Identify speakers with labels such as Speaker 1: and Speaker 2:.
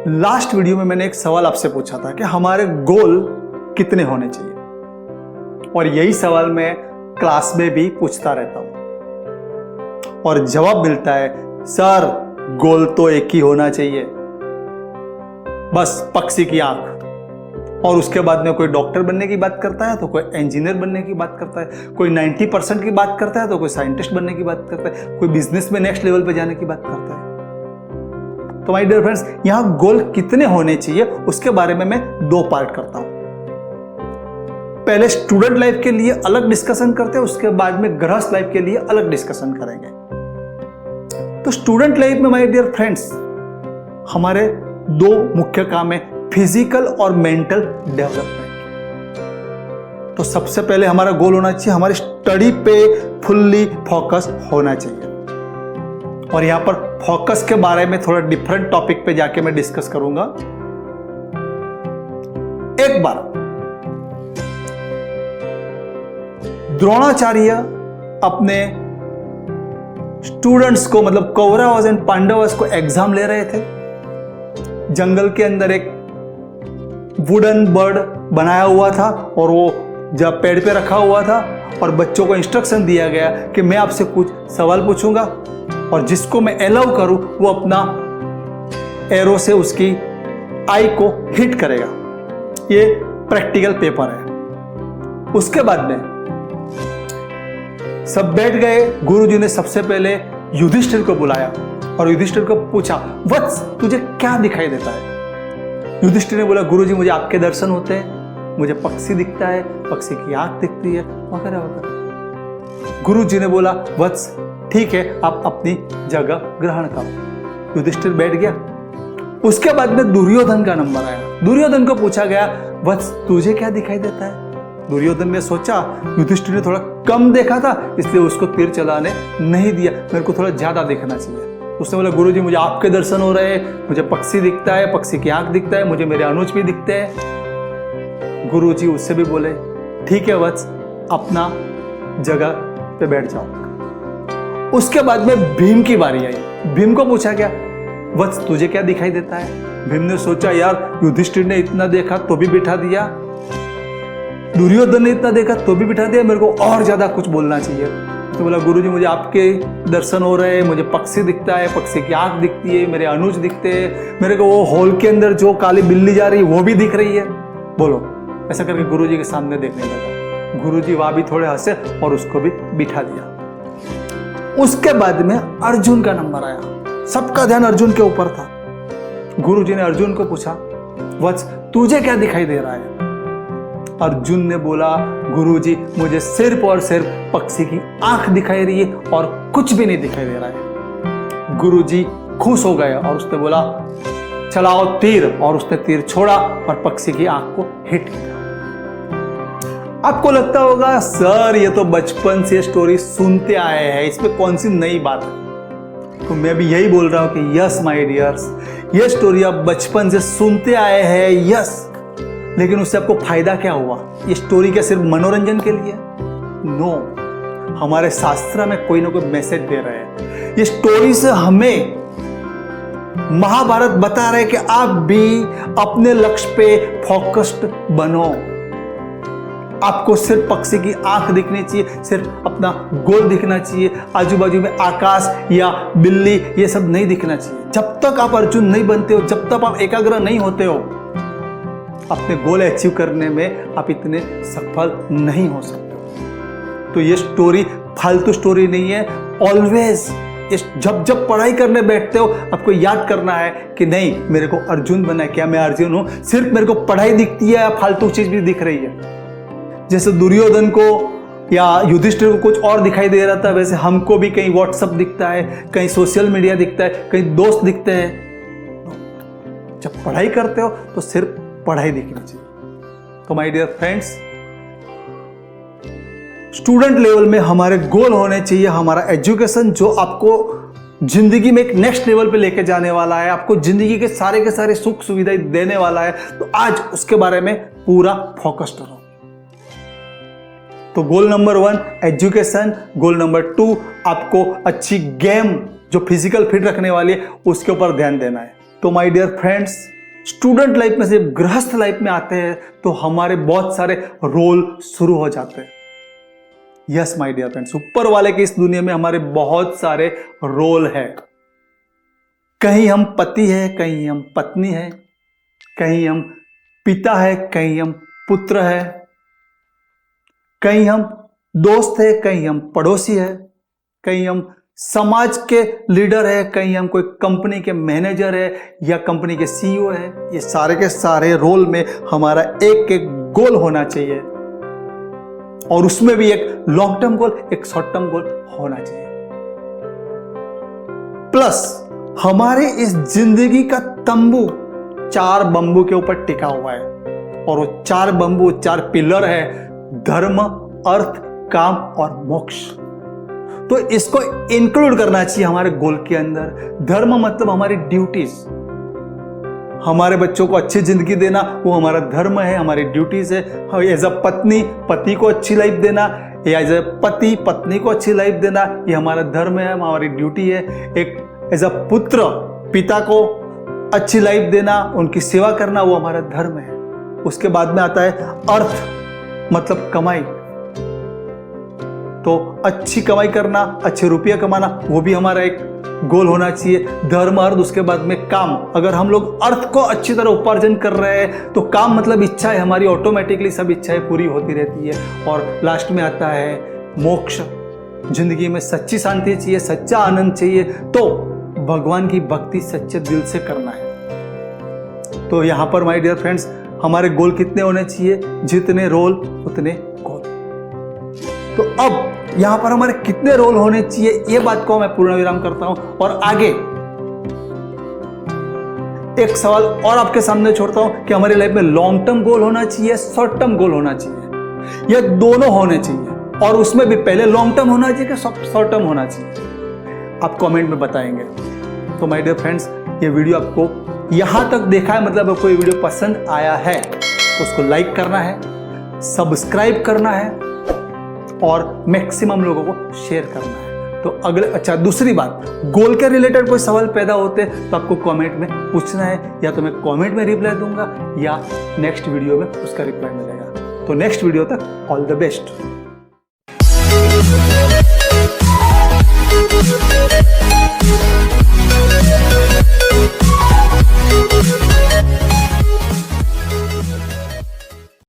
Speaker 1: Last video में मैंने एक सवाल आपसे पूछा था कि हमारे गोल कितने होने चाहिए, और यही सवाल मैं क्लास में भी पूछता रहता हूं और जवाब मिलता है सर गोल तो एक ही होना चाहिए, बस पक्षी की आंख। और उसके बाद में कोई डॉक्टर बनने की बात करता है तो कोई इंजीनियर बनने की बात करता है, कोई 90% की बात करता है तो कोई साइंटिस्ट बनने की बात करता है, कोई बिजनेस में नेक्स्ट लेवल पे जाने की बात करता है। तो माय डियर फ्रेंड्स, यहां गोल कितने होने चाहिए उसके बारे में मैं 2 पार्ट करता हूं। पहले स्टूडेंट लाइफ के लिए अलग डिस्कशन करते हैं, उसके बाद में गृहस्थ लाइफ के लिए अलग डिस्कशन करेंगे। तो स्टूडेंट लाइफ में माय डियर फ्रेंड्स हमारे 2 मुख्य काम है, फिजिकल और मेंटल डेवलपमेंट। तो सबसे पहले हमारा गोल होना चाहिए हमारी स्टडी पे फुल्ली फोकस होना चाहिए। और यहां पर फोकस के बारे में थोड़ा डिफरेंट टॉपिक पे जाके मैं डिस्कस करूंगा। एक बार द्रोणाचार्य अपने स्टूडेंट्स को, मतलब कौरवस एंड पांडवस को एग्जाम ले रहे थे। जंगल के अंदर एक वुडन बर्ड बनाया हुआ था और वो जब पेड़ पे रखा हुआ था और बच्चों को इंस्ट्रक्शन दिया गया कि मैं आपसे कुछ सवाल पूछूंगा और जिसको मैं अलाउ करूं वो अपना एरो से उसकी आई को हिट करेगा। ये प्रैक्टिकल पेपर है। उसके बाद में सब बैठ गए। गुरुजी ने सबसे पहले युधिष्ठिर को बुलाया और युधिष्ठिर को पूछा, वत्स तुझे क्या दिखाई देता है? युधिष्ठिर ने बोला, गुरुजी मुझे आपके दर्शन होते हैं, मुझे पक्षी दिखता है, पक्षी की आंख दिखती है, वगैरह वगैरह। गुरुजी ने बोला, वत्स ठीक है, आप अपनी जगह ग्रहण करो। युधिष्ठिर बैठ गया। उसके बाद में दुर्योधन का नंबर आया। दुर्योधन को पूछा गया, वत्स तुझे क्या दिखाई देता है? दुर्योधन ने सोचा युधिष्ठिर ने थोड़ा कम देखा था इसलिए उसको तीर चलाने नहीं दिया, मेरे को थोड़ा ज्यादा देखना चाहिए। उसने बोला, गुरुजी मुझे आपके दर्शन हो रहे हैं, मुझे पक्षी दिखता है, पक्षी की आंख दिखता है, मुझे मेरे अनुज भी दिखते हैं। गुरुजी उससे भी बोले, ठीक है वत्स, अपना जगह पे बैठ जाओ। उसके बाद में भीम की बारी आई। भीम को पूछा गया, वत्स तुझे क्या दिखाई देता है? भीम ने सोचा, यार युधिष्ठिर ने इतना देखा तो भी बिठा दिया, दुर्योधन ने इतना देखा तो भी बिठा दिया, मेरे को और ज्यादा कुछ बोलना चाहिए। तो बोला, गुरुजी मुझे आपके दर्शन हो रहे हैं, मुझे पक्षी दिखता है, पक्षी की आंख दिखती है, मेरे अनुज दिखते हैं, मेरे को वो हॉल के अंदर जो काली बिल्ली जा रही है वो भी दिख रही है, बोलो। ऐसा करके गुरुजी के सामने देखने लगा। गुरुजी वहां भी थोड़े हंसे और उसको भी बिठा दिया। उसके बाद में अर्जुन का नंबर आया। सबका ध्यान अर्जुन के ऊपर था। गुरुजी ने अर्जुन को पूछा, वत्स तुझे क्या दिखाई दे रहा है? अर्जुन ने बोला, गुरुजी मुझे सिर्फ और सिर्फ पक्षी की आंख दिखाई रही है और कुछ भी नहीं दिखाई दे रहा है। गुरुजी खुश हो गए और उसने बोला, चलाओ तीर, और उसने तीर छोड़ा और पक्षी की आंख को हिट किया। आपको लगता होगा सर ये तो बचपन से स्टोरी सुनते आए हैं, इसमें कौन सी नई बात है? तो मैं भी यही बोल रहा हूं कि यस माय डियर्स, ये स्टोरी आप बचपन से सुनते आए हैं, यस, लेकिन उससे आपको फायदा क्या हुआ? ये स्टोरी क्या सिर्फ मनोरंजन के लिए? नो, हमारे शास्त्र में कोई ना कोई मैसेज दे रहे हैं। ये स्टोरी से हमें महाभारत बता रहे कि आप भी अपने लक्ष्य पे फोकस्ड बनो। आपको सिर्फ पक्षी की आंख दिखनी चाहिए, सिर्फ अपना गोल दिखना चाहिए, आजू बाजू में आकाश या बिल्ली ये सब नहीं दिखना चाहिए। जब तक आप अर्जुन नहीं बनते हो, जब तक आप एकाग्र नहीं होते हो, अपने गोल अचीव करने में आप इतने सफल नहीं हो सकते। तो ये स्टोरी फालतू स्टोरी नहीं है। ऑलवेज जब जब पढ़ाई करने बैठते हो आपको याद करना है कि नहीं, मेरे को अर्जुन बनना है। क्या मैं अर्जुन हूं? सिर्फ मेरे को पढ़ाई दिखती है या फालतू चीज भी दिख रही है? जैसे दुर्योधन को या युधिष्ठिर को कुछ और दिखाई दे रहा था, वैसे हमको भी कहीं व्हाट्सएप दिखता है, कहीं सोशल मीडिया दिखता है, कहीं दोस्त दिखते हैं। जब पढ़ाई करते हो तो सिर्फ पढ़ाई दिखनी चाहिए। तो my dear friends, student level में हमारे गोल होने चाहिए हमारा एजुकेशन, जो आपको जिंदगी में एक नेक्स्ट लेवल पे लेके जाने वाला है, आपको जिंदगी के सारे सुख सुविधाएं देने वाला है। तो आज उसके बारे में पूरा फोकस्ड रहो। तो goal number 1 education, goal number 2 आपको अच्छी गेम जो फिजिकल फिट रखने वाली है उसके ऊपर ध्यान देना है। तो my dear friends, student life में से गृहस्थ लाइफ में आते हैं तो हमारे बहुत सारे रोल शुरू हो जाते हैं। यस माय डियर फ्रेंड्स, ऊपर वाले की इस दुनिया में हमारे बहुत सारे रोल है। कहीं हम पति है, कहीं हम पत्नी है, कहीं हम पिता है, कहीं हम पुत्र है, कहीं हम दोस्त है, कहीं हम पड़ोसी है, कहीं हम समाज के लीडर है, कहीं हम कोई कंपनी के मैनेजर है या कंपनी के सीईओ है। ये सारे के सारे रोल में हमारा एक एक गोल होना चाहिए और उसमें भी एक लॉन्ग टर्म गोल, एक शॉर्ट टर्म गोल होना चाहिए। प्लस हमारे इस जिंदगी का तंबू 4 बंबू के ऊपर टिका हुआ है और वो 4 बंबू, 4 पिलर है, धर्म, अर्थ, काम और मोक्ष। तो इसको इंक्लूड करना चाहिए हमारे गोल के अंदर। धर्म मतलब हमारी ड्यूटीज, हमारे बच्चों को अच्छी जिंदगी देना वो हमारा धर्म है, हमारी ड्यूटीज है। एज अ पत्नी पति को अच्छी लाइफ देना, या एज अ पति पत्नी को अच्छी लाइफ देना, ये हमारा धर्म है, हमारी ड्यूटी है। एक एज अ पुत्र पिता को अच्छी लाइफ देना, उनकी सेवा करना, वो हमारा धर्म है। उसके बाद में आता है अर्थ, मतलब कमाई। तो अच्छी कमाई करना, अच्छे रुपया कमाना, वो भी हमारा एक गोल होना चाहिए। धर्म, अर्थ, उसके बाद में काम। अगर हम लोग अर्थ को अच्छी तरह उपार्जन कर रहे हैं तो काम मतलब इच्छाएं हमारी ऑटोमेटिकली सब इच्छाएं पूरी होती रहती है। और लास्ट में आता है मोक्ष। जिंदगी में सच्ची शांति चाहिए, सच्चा आनंद चाहिए, तो भगवान की भक्ति सच्चे दिल से करना है। तो यहां पर माय डियर फ्रेंड्स, हमारे गोल कितने होने चाहिए? जितने रोल उतने गोल। तो अब यहां पर हमारे कितने रोल होने चाहिए, ये बात को मैं पूर्ण विराम करता हूं और आगे एक सवाल और आपके सामने छोड़ता हूं कि हमारी लाइफ में लॉन्ग टर्म गोल होना चाहिए, शॉर्ट टर्म गोल होना चाहिए, या दोनों होने चाहिए, और उसमें भी पहले लॉन्ग टर्म होना चाहिए कि शॉर्ट टर्म होना चाहिए? आप कमेंट में बताएंगे। तो माय डियर फ्रेंड्स, ये वीडियो आपको यहां तक देखा है, मतलब आपको ये वीडियो पसंद आया है तो उसको लाइक करना है, सब्सक्राइब करना है और मैक्सिमम लोगों को शेयर करना है। तो अच्छा, दूसरी बात, गोल के रिलेटेड कोई सवाल पैदा होते तो आपको कमेंट में पूछना है, या तो मैं कमेंट में रिप्लाई दूंगा या नेक्स्ट वीडियो में उसका रिप्लाई मिलेगा। तो नेक्स्ट वीडियो तक ऑल द बेस्ट।